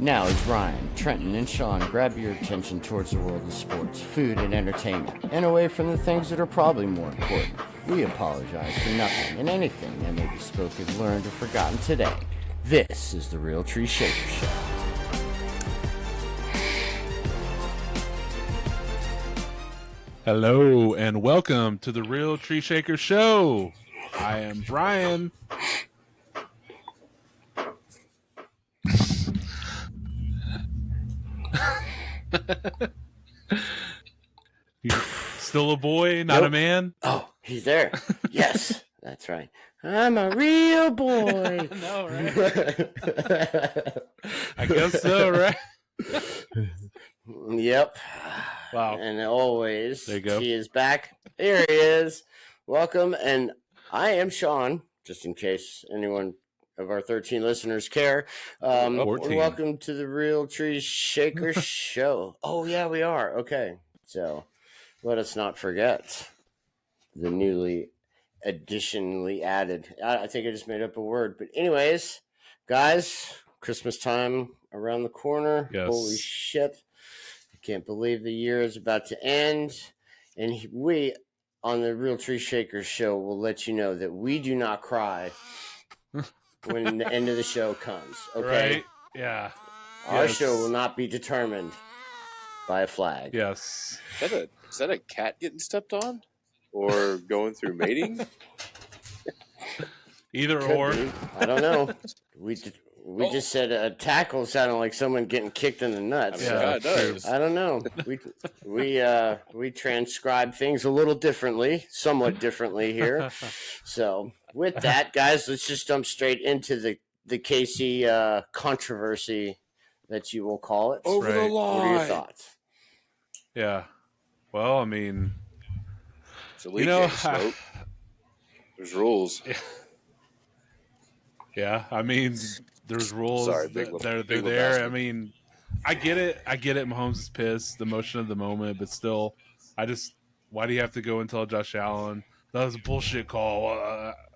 Now as Ryan, Trenton, and Sean grab your attention towards the world of sports, food, and entertainment, and away from the things that are probably more important. We apologize for nothing and anything that may be spoken, learned, or forgotten today. This is the Real Tree Shaker Show. Hello and welcome to the Real Tree Shaker Show. I am Brian. You're still a boy, not a man? Oh, he's there. Yes, that's right. I'm a real boy. No, right? I guess so, right? Yep. Wow. And always, There you go. he is back. Here he is. Welcome. And I am Sean, just in case anyone of our 13 listeners care. 14. Welcome to the Real Tree Shaker Show. Oh, yeah, we are. Okay. So let us not forget the newly additionally added. I think I just made up a word. But anyways, guys, Christmas time around the corner. Yes. Holy shit. I can't believe the year is about to end. And we, on the Real Tree Shaker Show, will let you know that we do not cry when the end of the show comes. Okay? Right? Yeah. Our Yes. show will not be determined by a flag. Yes. Is that a cat getting stepped on? Or going through mating? Either Could or. be. I don't know. We just said a tackle sounded like someone getting kicked in the nuts. I mean, So yeah, it does. I don't know. We transcribe things a little differently, somewhat differently here. So with that, guys, let's just jump straight into the KC controversy that you will call it. Over the Right. line. What are your thoughts? Yeah. Well, I mean, It's a league game, Smoke. There's rules. yeah, I mean, there's rules. Sorry, They're big there. Lebowski. I mean, I get it. Mahomes is pissed, the emotion of the moment, but still, why do you have to go and tell Josh Allen that was a bullshit call?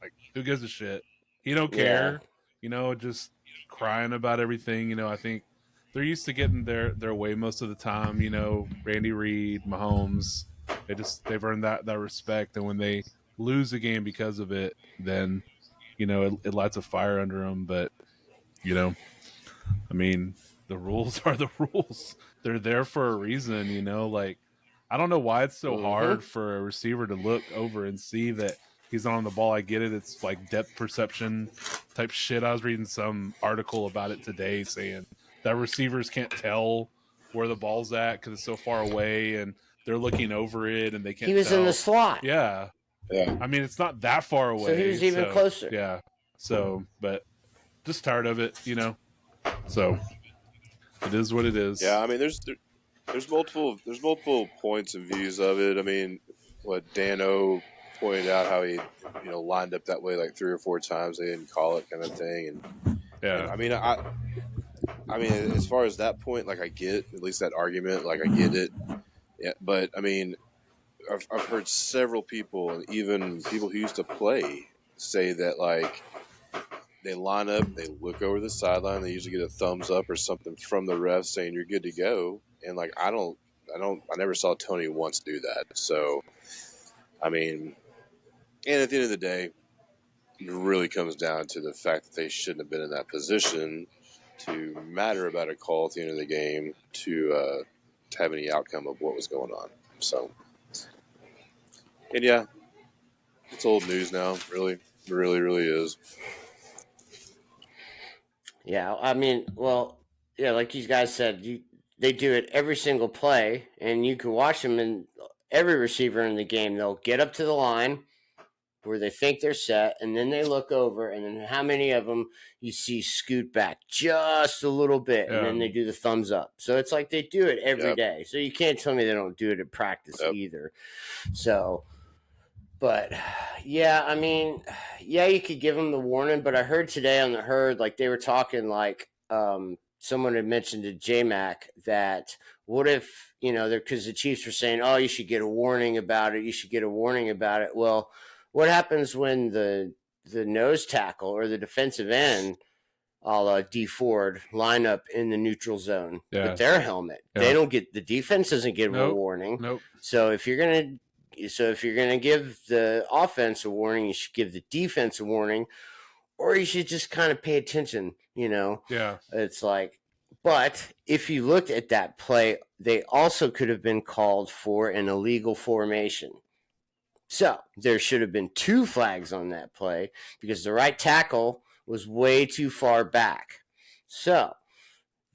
Like, who gives a shit? He don't care. Just crying about everything. I think they're used to getting their way most of the time. Randy Reed, Mahomes, they've earned that respect, and when they lose a game because of it, then it lights a fire under them. But I mean, the rules are the rules. They're there for a reason. Like, I don't know why it's so hard for a receiver to look over and see that he's not on the ball. I get it. It's like depth perception type shit. I was reading some article about it today saying that receivers can't tell where the ball's at because it's so far away, and they're looking over it and they can't. He was tell. in the slot. Yeah. Yeah. I mean, it's not that far away. So he was even closer. Yeah. So, but just tired of it, So it is what it is. Yeah, I mean, there's multiple points and views of it. I mean, what Dan O pointed out, how he lined up that way like 3 or 4 times, they didn't call it, kind of thing. And Yeah. I mean, as far as that point, like, I get at least that argument, like, I get it. Yeah, but I mean, I've heard several people, and even people who used to play, say that, like, they line up, they look over the sideline, they usually get a thumbs up or something from the ref saying you're good to go. And, like, I never saw Tony once do that. So, I mean, and at the end of the day, it really comes down to the fact that they shouldn't have been in that position to matter about a call at the end of the game to have any outcome of what was going on. So, and yeah, it's old news now. Really, really is. Yeah, I mean, well, yeah, like you guys said, they do it every single play, and you can watch them, and every receiver in the game, they'll get up to the line where they think they're set, and then they look over, and then how many of them you see scoot back just a little bit, and then they do the thumbs up. So it's like they do it every day. So you can't tell me they don't do it at practice either. So, but yeah, I mean, yeah, you could give them the warning, but I heard today on the herd, like they were talking, like someone had mentioned to J-Mac that what if, because the Chiefs were saying, oh, you should get a warning about it. You should get a warning about it. Well, what happens when the nose tackle or the defensive end a la D Ford, line up in the neutral zone with their helmet. Yeah. They don't get, the defense doesn't get a Nope. warning. Nope. So if you're gonna give the offense a warning, you should give the defense a warning, or you should just kind of pay attention. Yeah. It's like, but if you looked at that play, they also could have been called for an illegal formation. So there should have been 2 flags on that play because the right tackle was way too far back. So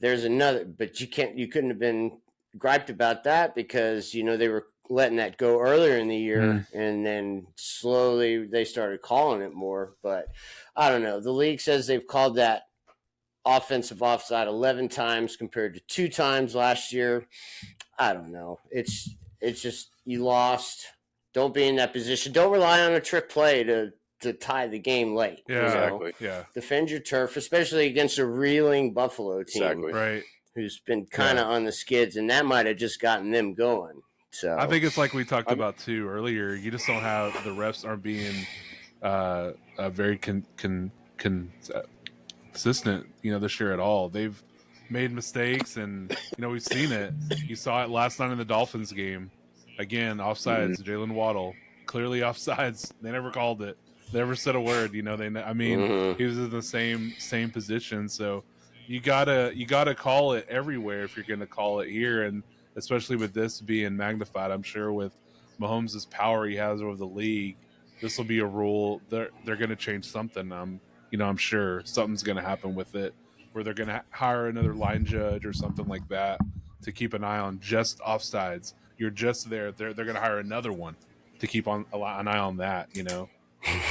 there's another, but you couldn't have been griped about that because they were letting that go earlier in the year, and then slowly they started calling it more. But I don't know. The league says they've called that offensive offside 11 times compared to 2 times last year. I don't know. It's just, you lost. Don't be in that position. Don't rely on a trick play to tie the game late. Yeah. Exactly. Yeah. Defend your turf, especially against a reeling Buffalo team. Exactly. Right. Who's been kind of on the skids, and that might have just gotten them going. So I think it's like we talked about too earlier. You just don't have, the refs aren't being very consistent, this year at all. They've made mistakes, and we've seen it. You saw it last night in the Dolphins game. Again, offsides. Jalen Waddle, clearly offsides. They never called it. They never said a word. He was in the same position. So you gotta call it everywhere if you're gonna call it here, and especially with this being magnified. I'm sure with Mahomes' power he has over the league, this will be a rule. They're gonna change something. I'm sure something's gonna happen with it, where they're gonna hire another line judge or something like that to keep an eye on just offsides. You're just there. They're going to hire another one to keep an eye on that,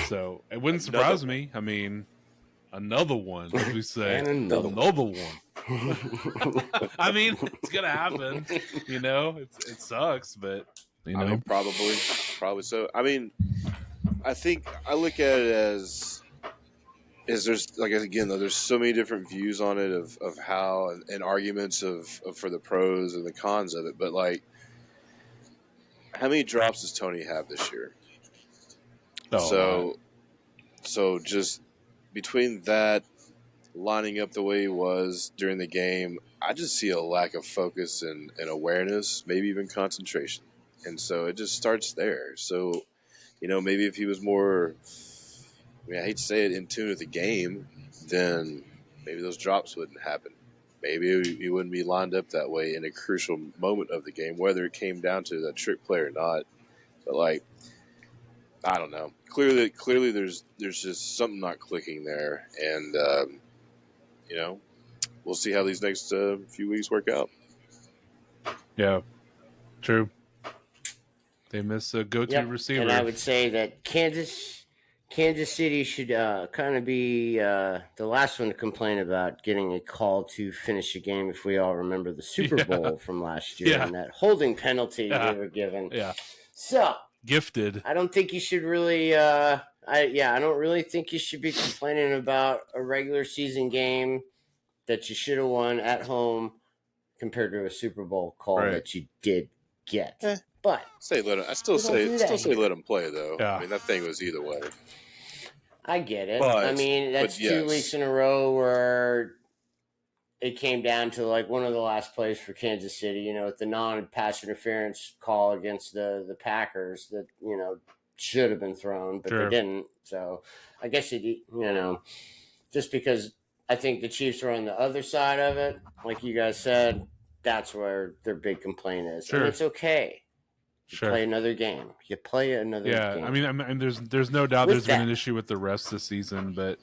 So it wouldn't surprise me. I mean, another one, as we say. And another one. I mean, it's going to happen. It sucks, but, I mean, probably so. I mean, I think I look at it as there's, like, again, though, there's so many different views on it of how, and arguments of for the pros and the cons of it. But, like, how many drops does Tony have this year? So just between that, lining up the way he was during the game, I just see a lack of focus and awareness, maybe even concentration. And so it just starts there. So, maybe if he was more, I hate to say it, in tune with the game, then maybe those drops wouldn't happen. Maybe he wouldn't be lined up that way in a crucial moment of the game, whether it came down to that trick play or not. But, like, I don't know. Clearly, there's just something not clicking there, and we'll see how these next few weeks work out. Yeah, true. They miss a go-to receiver, and I would say that Kansas City should kind of be the last one to complain about getting a call to finish a game. If we all remember the Super Bowl from last year and that holding penalty they were given. Yeah. So gifted. I don't think you should really. I don't really think you should be complaining about a regular season game that you should have won at home compared to a Super Bowl call that you did get. But I still say let him play, though. Yeah. I mean, that thing was either way. I get it. But, I mean, that's 2 weeks in a row where it came down to, like, one of the last plays for Kansas City, with the non-pass interference call against the Packers that, should have been thrown, but they didn't. So I guess, just because I think the Chiefs are on the other side of it, like you guys said, that's where their big complaint is. Sure. And it's okay. Play another game. You play another game. Yeah, I mean, there's no doubt there's been an issue with the refs this season, but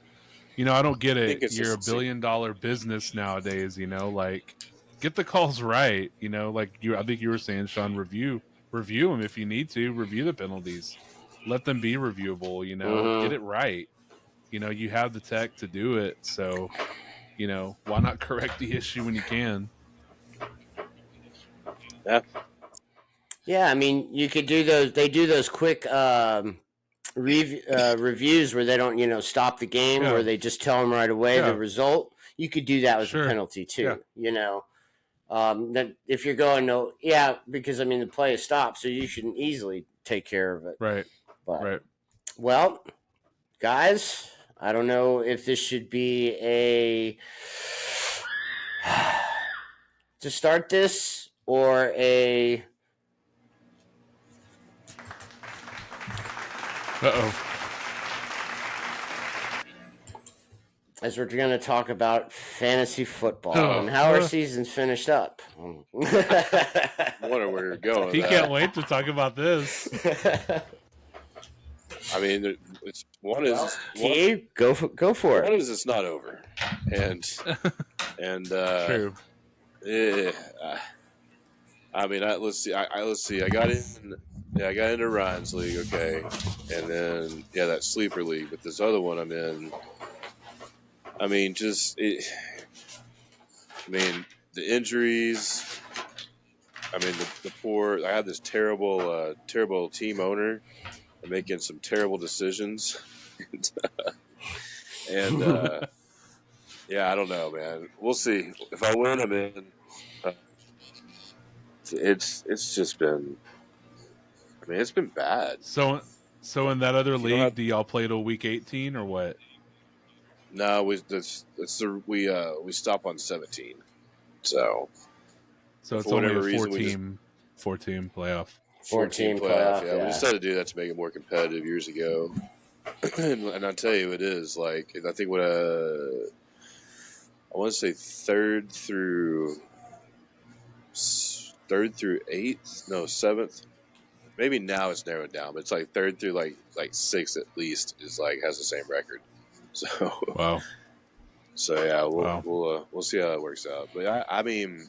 I don't get it. You're a $1 billion business nowadays. Like, get the calls right. Like I think you were saying, Sean, review them if you need to. Review the penalties. Let them be reviewable. Get it right. You have the tech to do it. So, why not correct the issue when you can? Yeah. Yeah, I mean, you could do those. They do those quick reviews where they don't, stop the game, where they just tell them right away the result. You could do that with a penalty too. That if you're going because I mean the play is stopped, so you should easily take care of it. Right. But, right. Well, guys, I don't know if this should be a to start this or a. Uh-oh. As we're going to talk about fantasy football and how our season's finished up. I wonder where you're going. He can't wait to talk about this. I mean, it's one is go for one it. is it's not over, and True. I mean, let's see. Let's see. I got into Ryan's league, okay, and then that sleeper league. But this other one I'm in. I mean, the injuries. I mean, the poor. I had this terrible team owner, and making some terrible decisions, and I don't know, man. We'll see. If I win, I'm in. It's just been. I mean, it's been bad. So in that other league, do y'all play till week 18 or what? No, we stop on 17. So it's only a 4-team playoff. 4-team playoff. Yeah, we decided to do that to make it more competitive years ago. and I'll tell you, it is like I think what I want to say third through 8th, no 7th. Maybe now it's narrowed down, but it's like third through like 6th at least is like has the same record. So wow. So yeah, we'll see how that works out. But I mean,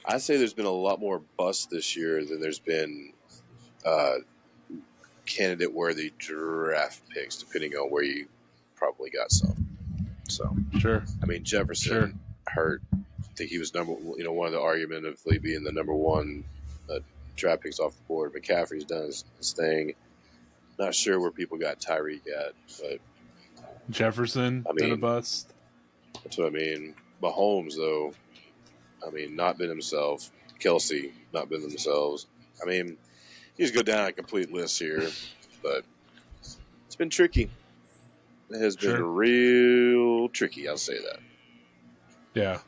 I'd say there's been a lot more busts this year than there's been candidate-worthy draft picks, depending on where you probably got some. So sure. I mean, Jefferson hurt. I think he was one of the argument of Lee being the number one draft picks off the board. McCaffrey's done his thing. Not sure where people got Tyreek at, but Jefferson been a bust. That's what I mean. Mahomes, though, I mean, not been himself. Kelsey, not been themselves. I mean, you just go down a complete list here, but it's been tricky. It has been real tricky, I'll say that. Yeah,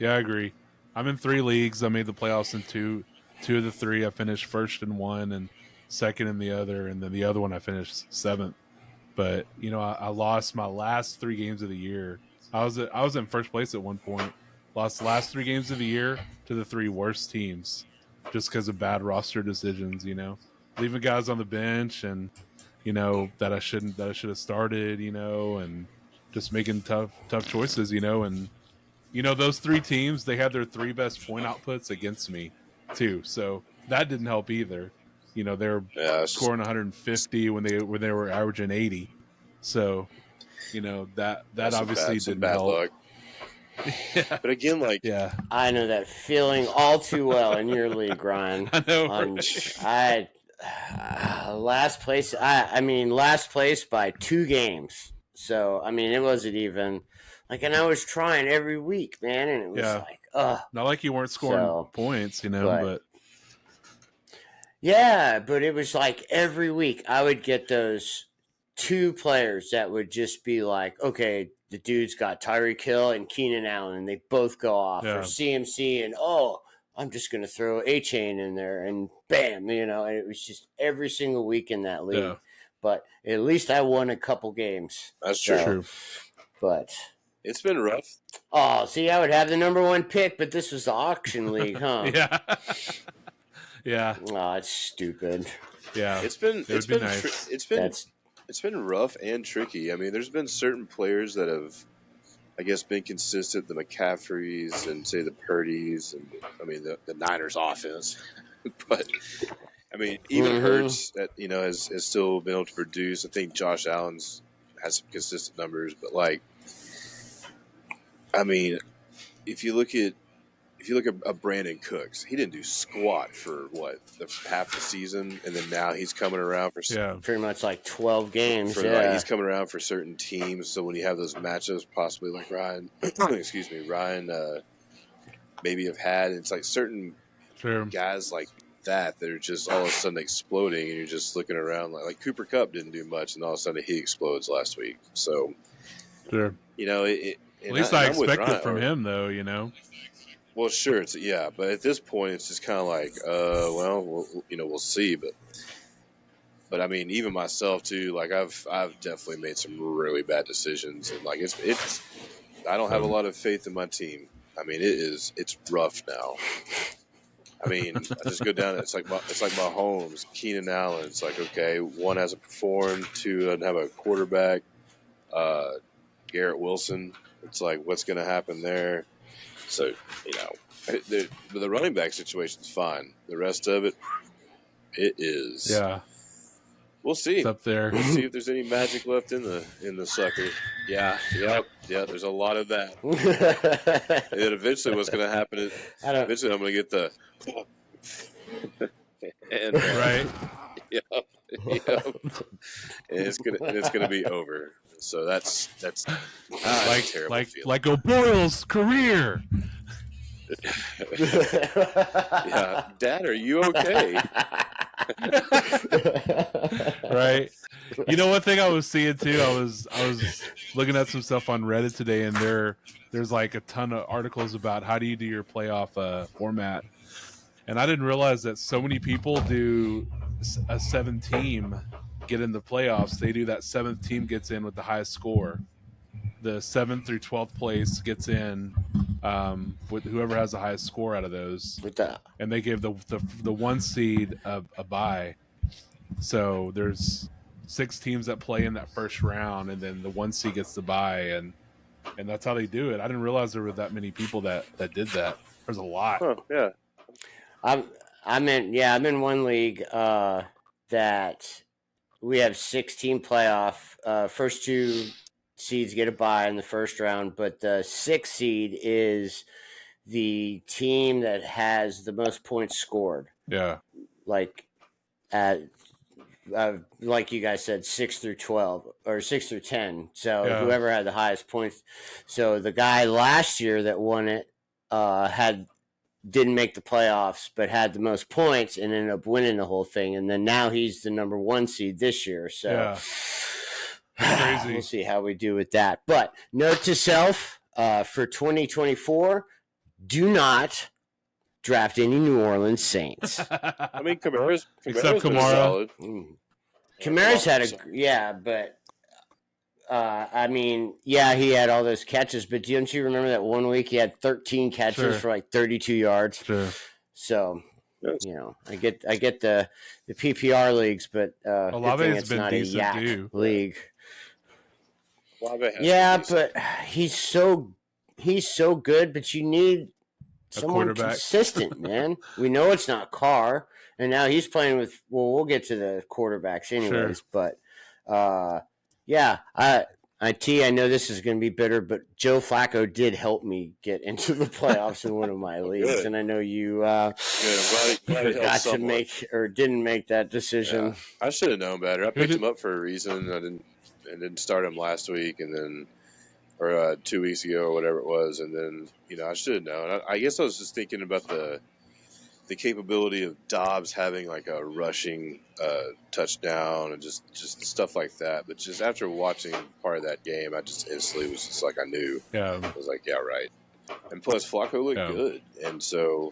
I agree. I'm in 3 leagues. I made the playoffs in 2 of the 3. I finished first in one and second in the other, and then the other one I finished 7th. But I lost my last 3 games of the year. I was in first place at one point. Lost the last 3 games of the year to the 3 worst teams, just because of bad roster decisions. Leaving guys on the bench, and that I should have started. And just making tough choices. And those 3 teams, they had their 3 best point outputs against me too. So that didn't help either. They were scoring 150 when they were averaging 80. So, that obviously didn't help. Luck. Yeah. But again, I know that feeling all too well in your league, Ryan. I know. Last place. Last place by 2 games. So it wasn't even and I was trying every week, man, and it was not like you weren't scoring points, but. Yeah, but it was like every week I would get those 2 players that would just be like, okay, the dude's got Tyreek Hill and Keenan Allen, and they both go off, or CMC, and I'm just going to throw A-Chain in there, and bam, and it was just every single week in that league. Yeah. But at least I won a couple games. That's true. But it's been rough. Oh, see, I would have the number 1 pick, but this was the auction league, huh? Yeah. Yeah. Oh, it's stupid. Yeah. It's been rough and tricky. I mean, there's been certain players that have, I guess, been consistent. The McCaffreys and say the Purdy's, and the Niners offense. But I mean, even Hurts that has still been able to produce. I think Josh Allen's has some consistent numbers, but if you look at Brandon Cooks, he didn't do squat for half the season, and then now he's coming around for pretty much 12 games. He's coming around for certain teams. So when you have those matchups, possibly like Ryan, Ryan maybe have had, it's certain guys that are just all of a sudden exploding, and you're just looking around like Cooper Kupp didn't do much, and all of a sudden he explodes last week. So, Sure. at least I expect it from him, though. Well, sure, but at this point, it's just kind of like, we'll see, but I mean, even myself too. Like I've definitely made some really bad decisions, and like it's I don't have a lot of faith in my team. I mean, it's rough now. I mean, I just go down. It's like Mahomes, Keenan Allen. It's like, okay, one hasn't performed, two doesn't have a quarterback. Garrett Wilson. It's like, what's going to happen there? So the running back situation's fine. The rest of it is. Yeah. We'll see. It's up there. We'll see if there's any magic left in the sucker. Yeah. There's a lot of that. And then eventually, what's going to happen is eventually I'm going to get the and right. Yep. And it's gonna be over. So that's like O'Boyle's career. Yeah, Dad, are you okay? Right. One thing I was seeing too, I was looking at some stuff on Reddit today, and there's like a ton of articles about how do you do your playoff format, and I didn't realize that so many people do a 7-team get in the playoffs. They do that 7th team gets in with the highest score. The 7th through 12th place gets in with whoever has the highest score out of those. And they give the 1 seed a bye. So there's 6 teams that play in that first round, and then the 1 seed gets the bye, and that's how they do it. I didn't realize there were that many people that did that. There's a lot. Oh, yeah. I'm in one league that we have 6-team playoff. First 2 seeds get a bye in the first round, but the 6th seed is the team that has the most points scored. Yeah. Like you guys said, 6 through 12 or 6 through 10. So whoever had the highest points. So the guy last year that won it didn't make the playoffs, but had the most points and ended up winning the whole thing. And then now he's the number 1 seed this year. So crazy. We'll see how we do with that. But note to self, for 2024, do not draft any New Orleans Saints. I mean, Kamara's except Kamara. Kamara's had but I mean, he had all those catches, but don't you remember that one week he had 13 catches for like 32 yards? Sure. So, I get the PPR leagues, but Olave's been decent too. League. But he's so good, but you need someone consistent, man. We know it's not Carr, and now he's playing with. Well, we'll get to the quarterbacks anyways, but I know this is going to be bitter, but Joe Flacco did help me get into the playoffs in one of my leagues, and I know you forgot to make or didn't make that decision. Yeah. I should have known better. I picked him up for a reason. I didn't start him last week, and then 2 weeks ago or whatever it was, and then I should have known. I guess I was just thinking about the capability of Dobbs having like a rushing touchdown and just stuff like that. But just after watching part of that game, I just instantly was just like, I knew. Yeah. I was like, yeah, right. And plus, Flacco looked good, and so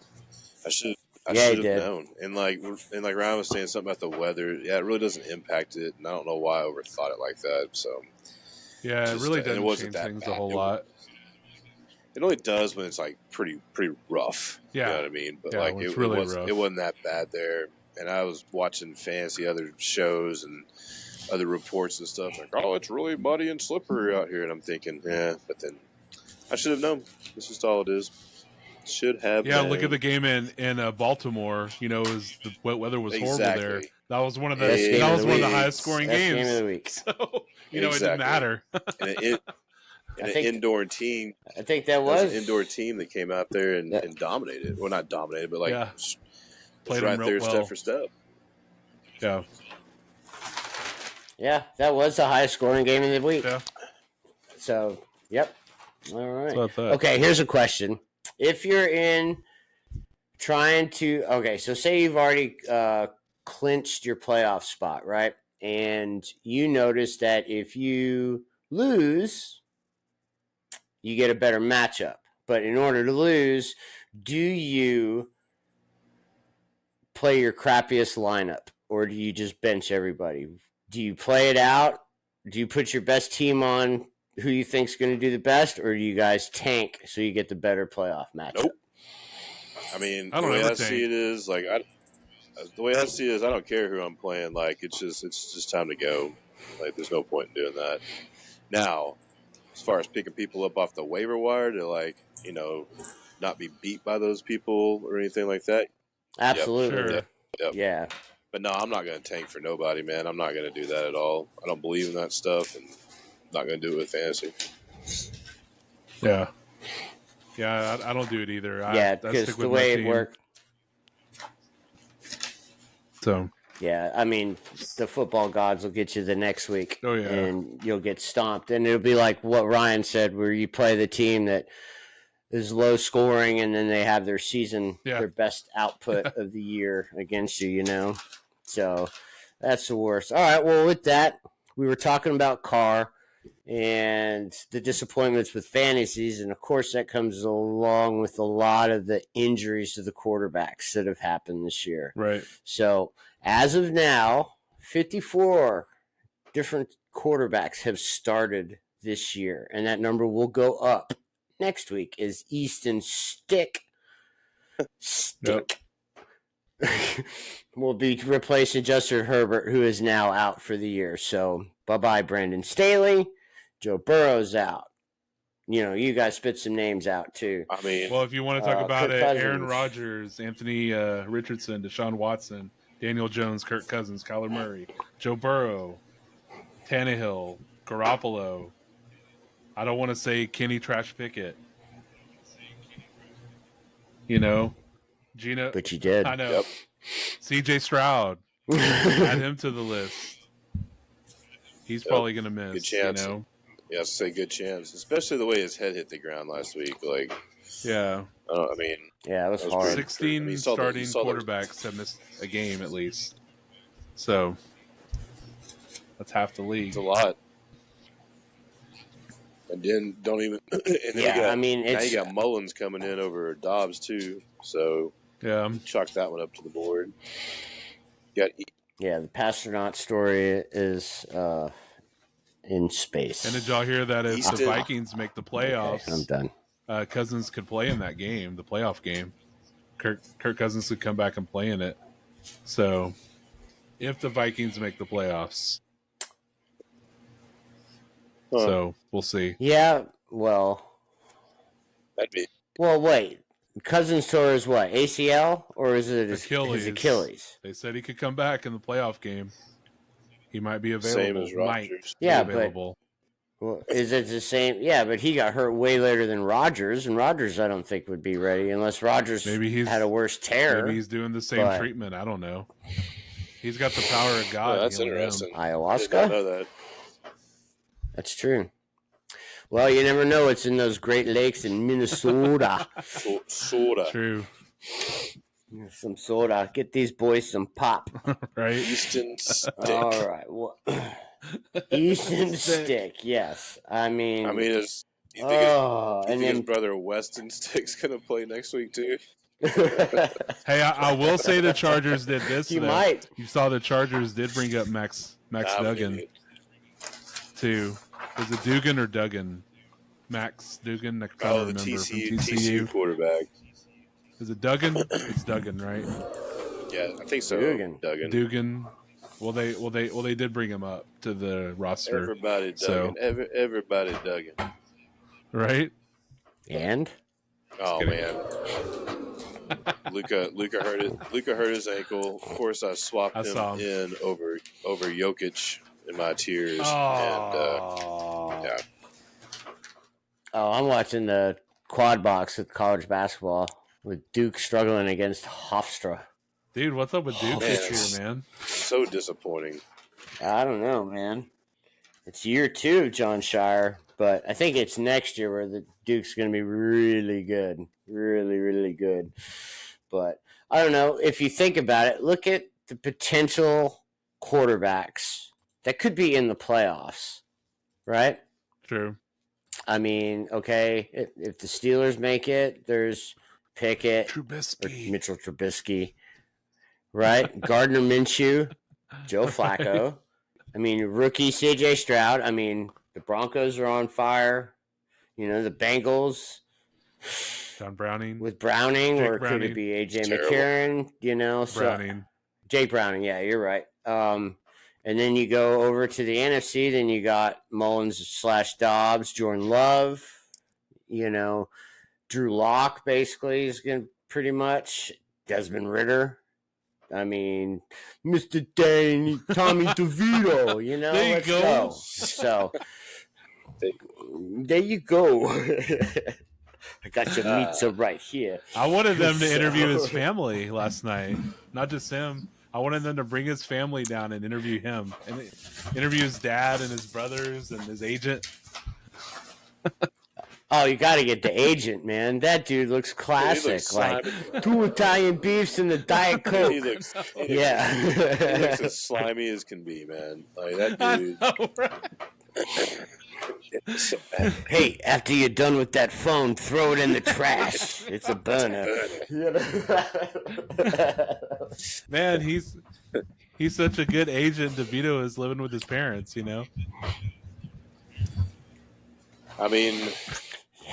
I should have known. And like Ryan was saying something about the weather. Yeah, it really doesn't impact it, and I don't know why I overthought it like that. So yeah, it really doesn't change things a whole lot. It only does when it's like pretty rough. Yeah. You know what I mean? But like it wasn't that bad there. And I was watching fancy other shows and other reports and stuff like, oh, it's really muddy and slippery out here. And I'm thinking, but then I should have known. This is all it is. Should have. Yeah, known. Look at the game in Baltimore. The wet weather was horrible there. That was one of the highest scoring games. Game of the week. So it didn't matter. An indoor team. I think that was an indoor team that came out there and dominated. Well, not dominated, but played right there well. step for step. Yeah. Yeah, that was the highest scoring game of the week. Yeah. So, yep. All right. So okay, here's a question. If you're in trying to okay. So say you've already clinched your playoff spot, right? And you notice that if you lose, you get a better matchup. But in order to lose, do you play your crappiest lineup or do you just bench everybody? Do you play it out? Do you put your best team on who you think is going to do the best, or do you guys tank so you get the better playoff matchup? Nope. I mean, I the don't way ever I see it is like the way I see it is I don't care who I'm playing. Like it's just time to go. Like there's no point in doing that. Now, as far as picking people up off the waiver wire to like not be beat by those people or anything like that. Absolutely. Sure. Yep. Yeah. But no, I'm not going to tank for nobody, man. I'm not going to do that at all. I don't believe in that stuff, and I'm not going to do it with fantasy. Yeah. Yeah, I don't do it either. Yeah, I because stick the with way my it team. worked. So. Yeah, I mean, the football gods will get you the next week. Oh, yeah. And you'll get stomped. And it'll be like what Ryan said, where you play the team that is low scoring and then they have their season, their best output of the year against you, So that's the worst. All right, well, with that, we were talking about Carr and the disappointments with fantasies. And, of course, that comes along with a lot of the injuries to the quarterbacks that have happened this year. Right. So as of now, 54 different quarterbacks have started this year, and that number will go up next week as Easton Stick will be replacing Justin Herbert, who is now out for the year. So bye-bye, Brandon Staley. Joe Burrow's out. You guys spit some names out, too. I mean, well, if you want to talk about Kirk it, Cousins. Aaron Rodgers, Anthony Richardson, Deshaun Watson, Daniel Jones, Kirk Cousins, Kyler Murray, Joe Burrow, Tannehill, Garoppolo. I don't want to say Kenny Trash Pickett. Gino. But you did. I know. Yep. CJ Stroud. Add him to the list. He's probably going to miss. Good chance. Yeah, I say good chance, especially the way his head hit the ground last week. Like, yeah. Yeah, it was hard. 16 starting quarterbacks have missed a game at least. So that's half the league. It's a lot. And then don't even. Now you got Mullins coming in over Dobbs too. So chalk that one up to the board. The Pasternaut story is in space. And did y'all hear that if the Vikings make the playoffs, I'm done. Cousins could play in that game, the playoff game. Kirk Cousins could come back and play in it. So, if the Vikings make the playoffs, so we'll see. Yeah, well, that'd be. Well, wait. Cousins tore his what? ACL or is it his Achilles? They said he could come back in the playoff game. He might be available. Same as Rodgers. Well, is it the same? Yeah, but he got hurt way later than Rodgers, and Rodgers I don't think would be ready unless Rodgers had a worse tear. Maybe he's doing the same treatment. I don't know. He's got the power of God. That's interesting. Ayahuasca? I did not know that. That's true. Well, you never know. It's in those Great Lakes in Minnesota. Soda. True. Some soda. Get these boys some pop. Right? Easton Stick. All right. Well, Easton Stick. Yes. I mean, is you think his brother Weston Stick's going to play next week too? Hey, I will say the Chargers did this. You might. You saw the Chargers did bring up Max Duggan too. Is it Dugan or Duggan? Max Dugan. I can't remember. The TCU quarterback. Is it Duggan? It's Duggan, right? Yeah, I think so. Dugan. Well, they did bring him up to the roster. Everybody Duggan. Everybody Duggan. Right? And? Oh man. Luka hurt it. Luka hurt his ankle. Of course, I swapped him in over Jokic in my tiers. I'm watching the quad box with college basketball with Duke struggling against Hofstra. Dude, what's up with Duke this year, man? So disappointing. I don't know, man. It's year 2, John Shire, but I think it's next year where the Duke's going to be really good. Really, really good. But I don't know. If you think about it, look at the potential quarterbacks that could be in the playoffs, right? True. I mean, okay, if the Steelers make it, there's Pickett or Trubisky. Mitchell Trubisky, right? Gardner Minshew, Joe Flacco. I mean, rookie CJ Stroud. I mean, the Broncos are on fire. You know, the Bengals John Browning. with Browning, Jake or could Browning. it be AJ Terrible. McCarron? You know, Browning. So Jake Browning. Yeah, you're right. And then you go over to the NFC. Then you got Mullins/Dobbs, Jordan Love. You know, Drew Lock basically is going to pretty much Desmond Ritter. I mean, Mr. Dane, Tommy DeVito, you know, There you let's go. go. So, there you go. I got your pizza right here. I wanted them to interview So- his family last night. Not just him. I wanted them to bring his family down and interview him. And interview his dad and his brothers and his agent. Oh, you got to get the agent, man. That dude looks classic. looks Like slimy. 2 Italian beefs and a Diet Coke. He looks Yeah. as slimy as can be, man. Like that I dude. know, right? Hey, after you're done with that phone, throw it in the trash. It's a burner. Man, he's such a good agent. DeVito is living with his parents, you know? I mean,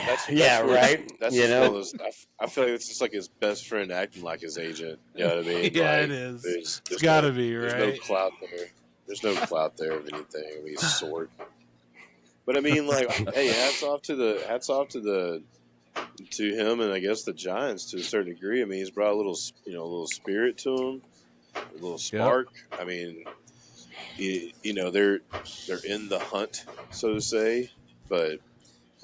that's Yeah, where- right? That's You just know? one of those, I feel like it's just like his best friend acting like his agent. You know what I mean? Yeah, Like, it is. There's It's gotta no, be, There's right? no clout there. There's no clout there of anything of any sort. But I mean, like, hey, hats off to him, and I guess the Giants to a certain degree. I mean, he's brought a little spirit to him, a little spark. I mean, you know, they're in the hunt, so to say. But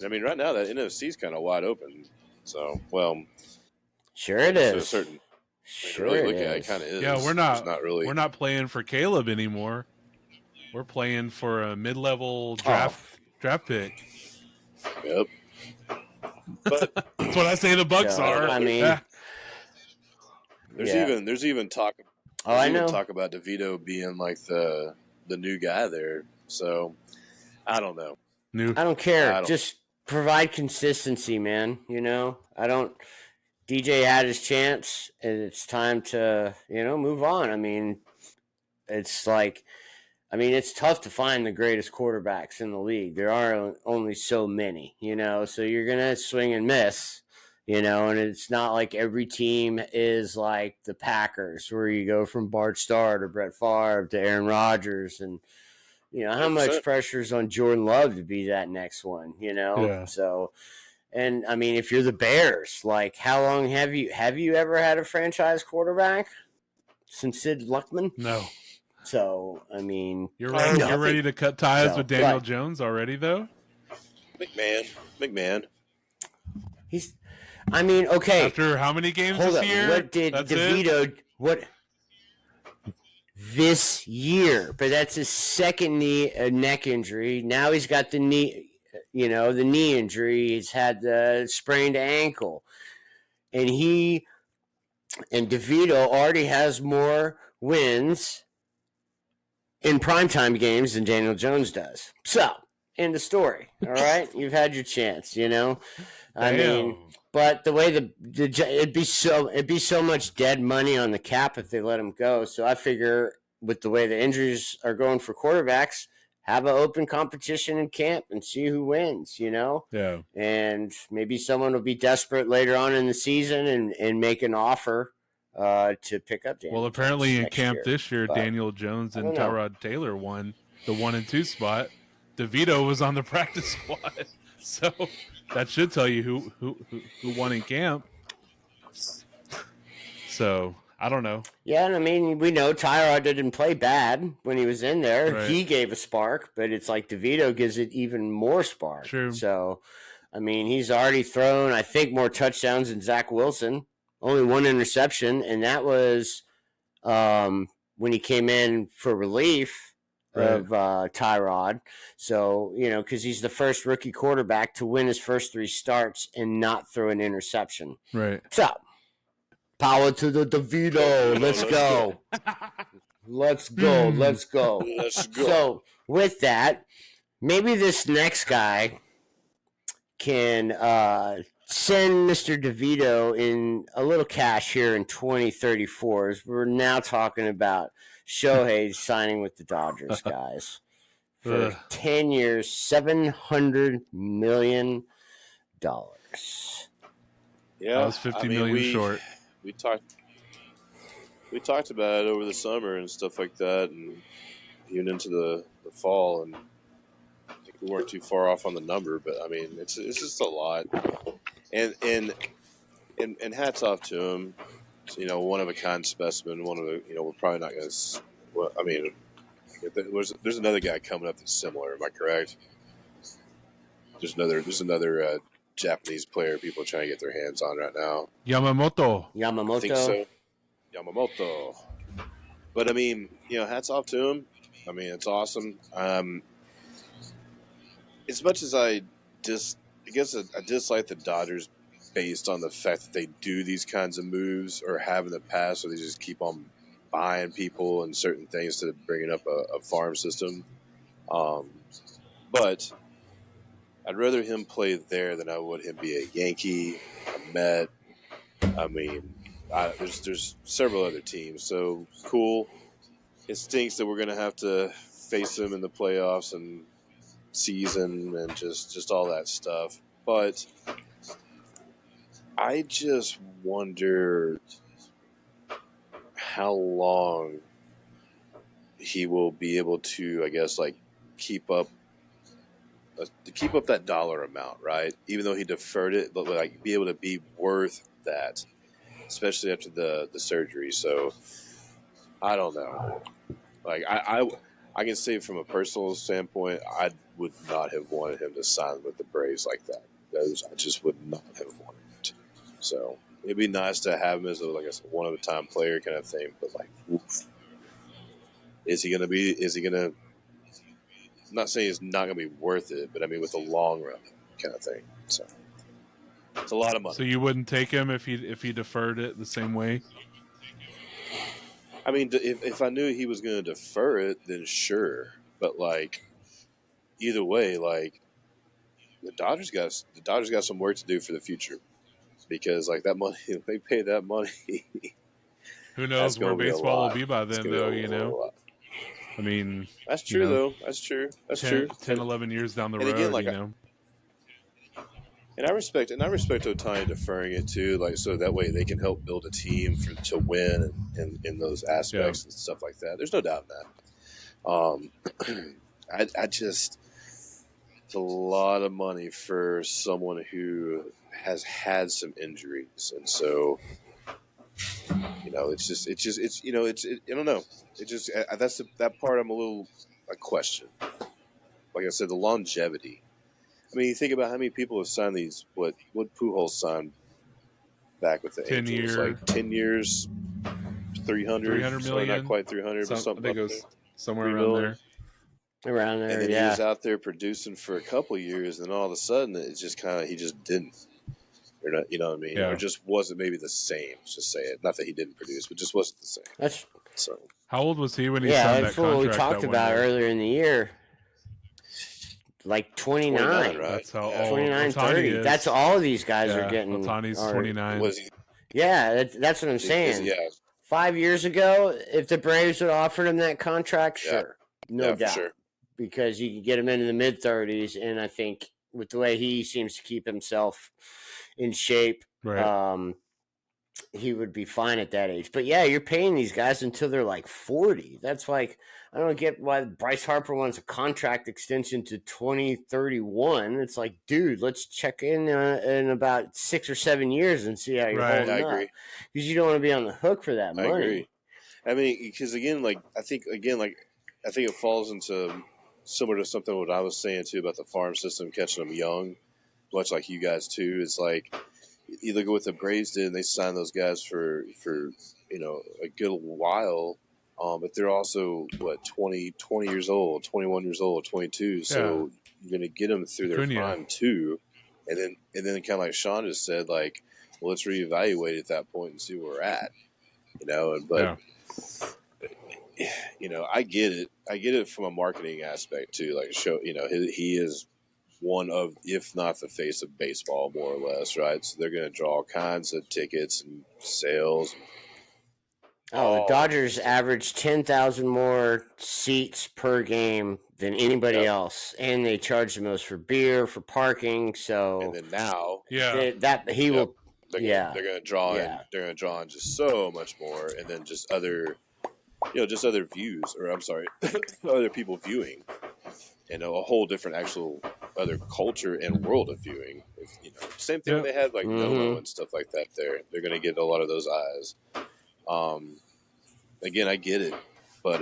I mean, right now that NFC is kind of wide open. So, well, Sure it to a is. certain, Sure really it look at it, is. kind of is. Yeah, we're not. It's not really. We're not playing for Caleb anymore. We're playing for a mid-level draft pick. Yep. But That's what I say the Bucks So, are. I mean, Ah, there's even talk. Oh, I Even know. talk about DeVito being like the new guy there. So I don't know. new. I don't care. I don't- Just provide consistency, man. You know, I don't. DJ had his chance, and it's time to move on. I mean, it's like, it's tough to find the greatest quarterbacks in the league. There are only so many, so you're gonna swing and miss, and it's not like every team is like the Packers, where you go from Bart Starr to Brett Favre to Aaron Rodgers, and how much 100%. pressure is on Jordan Love to be that next one, Yeah. So, and I mean, if you're the Bears, like, how long have you ever had a franchise quarterback since Sid Luckman? No. So, I mean, You're ready. You're ready to cut ties So, with Daniel right. Jones already, though. McMahon. he's. I mean, okay. After how many games Hold this up. year? What did That's it? DeVito? What this year? But that's his second neck injury. Now he's got the knee. The knee injury. He's had the sprained ankle, and DeVito already has more wins in primetime games than Daniel Jones does. So, end of story. All right, you've had your chance. I mean. Damn. But the way it'd be so much dead money on the cap if they let him go. So I figure with the way the injuries are going for quarterbacks, have an open competition in camp and see who wins. Yeah. And maybe someone will be desperate later on in the season and make an offer to pick up Daniel Well, apparently Jones in next camp year. this year, But Daniel Jones I and don't know. Tyrod Taylor won the 1 and 2 spot. DeVito was on the practice squad, so that should tell you who won in camp. So I don't know. Yeah, and I mean, we know Tyrod didn't play bad when he was in there. Right. He gave a spark, but it's like DeVito gives it even more spark. True. So, I mean, he's already thrown, I think, more touchdowns than Zach Wilson. Only one interception, and that was when he came in for relief of Tyrod. So, because he's the first rookie quarterback to win his first 3 starts and not throw an interception. Right. So, Power to the DeVito. Let's go. Let's go. Let's go. Let's go. So, with that, maybe this next guy can send Mr. DeVito in a little cash here in 2034. As we're now talking about Shohei signing with the Dodgers, guys. For 10 years, $700 million. Yeah, I was $50 million short. We talked about it over the summer and stuff like that, and even into the fall, and I think we weren't too far off on the number. But I mean, it's just a lot, and hats off to him. You know, one of a kind specimen. One of the, you know, we're probably not going to. Well, I mean, there's another guy coming up that's similar. Am I correct? There's another Japanese player people are trying to get their hands on right now. Yamamoto. I think so. Yamamoto. But I mean, you know, hats off to him. I mean, it's awesome. As much as I dislike the Dodgers based on the fact that they do these kinds of moves or have in the past, or they just keep on buying people and certain things to bringing up a farm system. But I'd rather him play there than I would him be a Yankee, a Met. I mean, there's several other teams. So cool. It stinks that we're going to have to face them in the playoffs and season and just all that stuff. But I just wonder how long he will be able to, I guess, like keep up that dollar amount, right? Even though he deferred it, but like be able to be worth that, especially after the surgery. So I don't know. Like I can say from a personal standpoint, I would not have wanted him to sign with the Braves like that. I just would not have wanted him to. So it'd be nice to have him as a one of a time player kind of thing. But like, oof. Is he gonna? I'm not saying it's not going to be worth it, but I mean with the long run kind of thing. So it's a lot of money. So you wouldn't take him if he deferred it the same way? I mean, if I knew he was going to defer it, then sure. But like, either way, like the Dodgers got some work to do for the future, because like that money, if they pay that money, who knows where baseball will be by then, though? You know. I mean, that's true, though. That's true. That's 10, 11 years down the road, again, like, you know. And I respect Ohtani deferring it too, like so that way they can help build a team to win in those aspects and stuff like that. There's no doubt in that. I just, it's a lot of money for someone who has had some injuries, and so. You know, it's you know, I don't know. It just that's that part I'm a little question. Like I said, the longevity. I mean, you think about how many people have signed these. What Pujols signed back with the 10 Angels, years, like 10 years, 300 million, not quite 300, but something. I think it was somewhere around there. Around there, and then yeah. he was out there producing for a couple of years, and then all of a sudden, it's just kind of he just didn't. Or not, you know what I mean? Yeah. Or just wasn't maybe the same. Let's just say it. Not that he didn't produce, but just wasn't the same. That's so. How old was he when he signed that that's what we contract? talked about earlier in the year. Like 29. Right? That's how old 29, Ohtani 30. is. That's all these guys are getting. Ohtani's 29. Was he? Yeah, that's what I'm saying. Yeah. 5 years ago, if the Braves would offered him that contract, sure. No doubt. For sure. Because you could get him into the mid-30s, and I think with the way he seems to keep himself in shape, right. He would be fine at that age. But yeah, you're paying these guys until they're like 40. That's like, I don't get why Bryce Harper wants a contract extension to 2031. It's like, dude, let's check in about 6 or 7 years and see how you're holding I up. agree. Because you don't want to be on the hook for that money. I agree. I mean, because again, I think it falls into similar to something what I was saying too about the farm system catching them young, much like you guys too. It's like you look at what the Braves did, and they signed those guys for a good while, but they're also 20 years old, 21 years old, 22. So you're going to get them through their prime too, and then kind of like Sean just said, like well, let's reevaluate at that point and see where we're at. But I get it. I get it from a marketing aspect too. Like show, he is one of, if not the face of baseball, more or less, right? So they're going to draw all kinds of tickets and sales. The Dodgers average 10,000 more seats per game than anybody else, and they charge the most for beer, for parking. So, and then now, yeah, will. They're going to draw in. They're going to draw in just so much more, and then just other, just other views, or I'm sorry, other people viewing, and a whole different actual other culture and world of viewing. Same thing when they had like Nomo and stuff like that. They're going to get a lot of those eyes. Again, I get it, but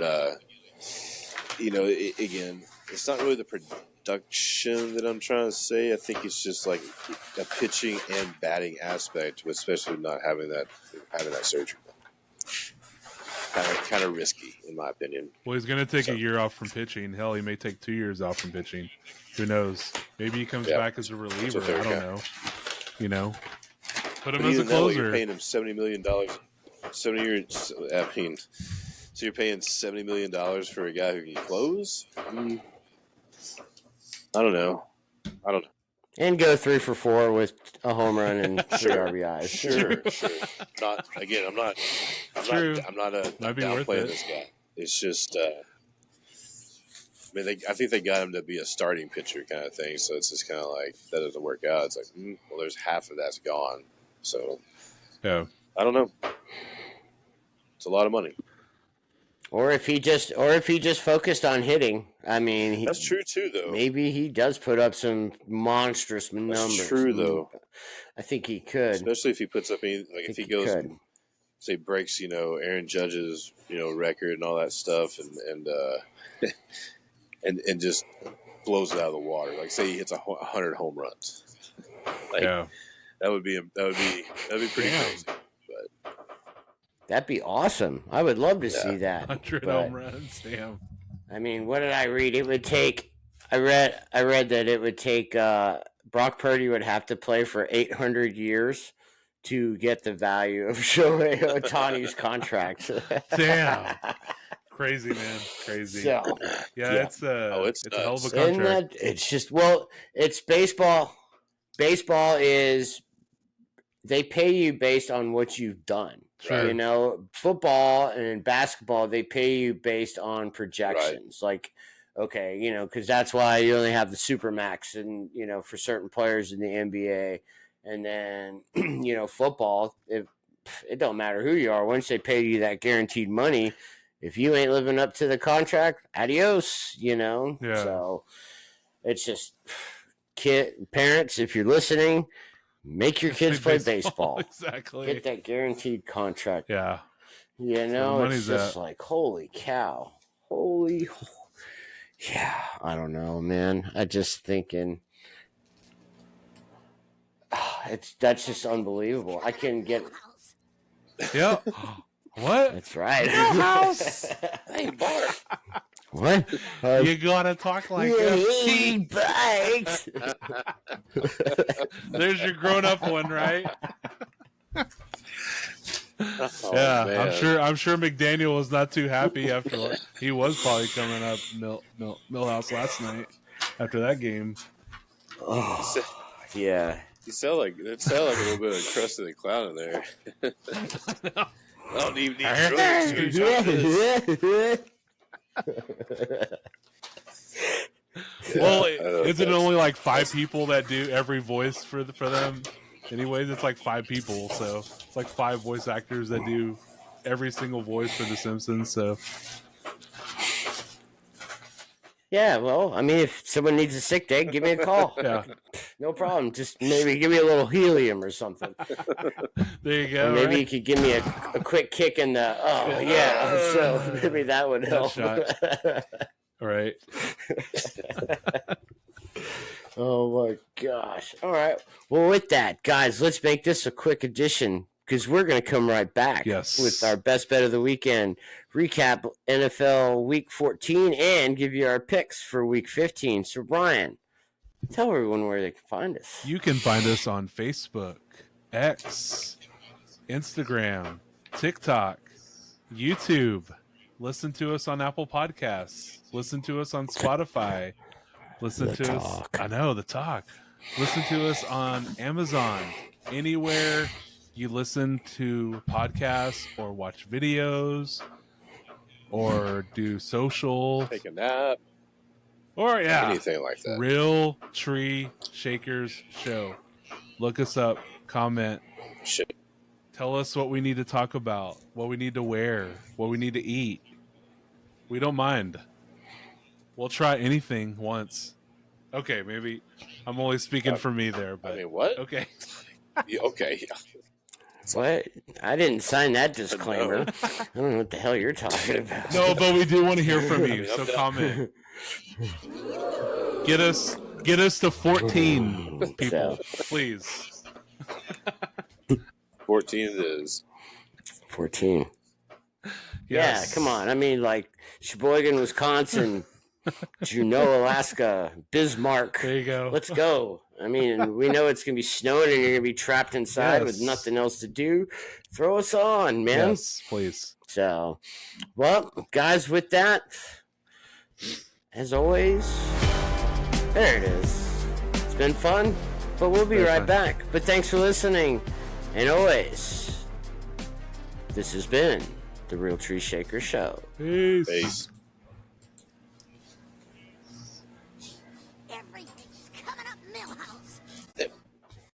again, it's not really the production that I'm trying to say. I think it's just like a pitching and batting aspect, especially not having that surgery. Kind of risky, in my opinion. Well, he's going to take a year off from pitching. Hell, he may take 2 years off from pitching. Who knows? Maybe he comes back as a reliever. I don't know. Put him as a closer. You're paying him $70 million. 70 years. I mean, so you're paying $70 million for a guy who can close? I don't know. And go 3 for 4 with a home run and 3 RBIs. Sure. I'm not downplaying this guy. It's just, I think they got him to be a starting pitcher kind of thing. So it's just kind of like, that doesn't work out. It's like, well, there's half of that's gone. So, yeah, I don't know. It's a lot of money. Or if he just focused on hitting, I mean, that's true too, though. Maybe he does put up some monstrous numbers. That's true, though. I think he could, especially if he puts up if he goes, say, breaks, Aaron Judge's, record and all that stuff, and just blows it out of the water. Like, say he hits 100 home runs. That would be pretty crazy. That'd be awesome. I would love to see that. 100 home runs, damn. I mean, what did I read? It would take. I read that it would take. Brock Purdy would have to play for 800 years to get the value of Shohei Ohtani's contract. Damn. Crazy, man. Crazy. So, it's a hell of a contract. It's just, it's baseball. Baseball is, they pay you based on what you've done. Sure. Football and basketball, they pay you based on projections. Right. Like, okay, because that's why you only have the Supermax and, for certain players in the NBA. And then, football, it don't matter who you are. Once they pay you that guaranteed money, if you ain't living up to the contract, adios, Yeah. So it's just, parents, if you're listening, make your kids play baseball. Exactly. Get that guaranteed contract. Yeah. It's just like, holy cow. Yeah, I don't know, man. I just thinking, that's just unbelievable. I couldn't get. Yeah. What? That's right. House. Hey, Bart. What? You gotta talk like that. There's your grown-up one, right? Man. I'm sure McDaniel was not too happy after he was probably coming up Millhouse last night after that game. Oh, yeah. It sounded like a little bit of Krusty the Clown in there. I don't even need drugs. Well, isn't it only like 5 people that do every voice for them? Anyways, it's like 5 people, so it's like 5 voice actors that do every single voice for The Simpsons. So, yeah, well, I mean, if someone needs a sick day, give me a call. Yeah, no problem. Just maybe give me a little helium or something. There you go. Or maybe you could give me a quick kick in the. Oh yeah, so maybe that would help. All right. Oh my gosh! All right. Well, with that, guys, let's make this a quick edition because we're going to come right back with our best bet of the weekend, recap NFL Week 14, and give you our picks for Week 15. So, Brian, tell everyone where they can find us. You can find us on Facebook, X, Instagram, TikTok, YouTube. Listen to us on Apple Podcasts. Listen to us on Spotify. Listen to us. I know, the talk. Listen to us on Amazon. Anywhere you listen to podcasts or watch videos or do social. Take a nap. Or, anything like that. Real Tree Shakers Show. Look us up. Comment. Shit. Tell us what we need to talk about, what we need to wear, what we need to eat. We don't mind. We'll try anything once. Okay, maybe I'm only speaking for me there, but I mean, what? Okay. Yeah, okay. What? I didn't sign that disclaimer. I don't know what the hell you're talking about. No, but we do want to hear from you, so comment. Get us to 14 people, please. 14 it is. 14. Yes. Yeah, come on. I mean, like Sheboygan, Wisconsin, Juneau, Alaska, Bismarck. There you go. Let's go. I mean, we know it's going to be snowing and you're going to be trapped inside with nothing else to do. Throw us on, man. Yes, please. So, well, guys, with that, as always, there it is. It's been fun, but we'll be right back. But thanks for listening. And always, this has been the Real Tree Shaker Show. Peace. Peace.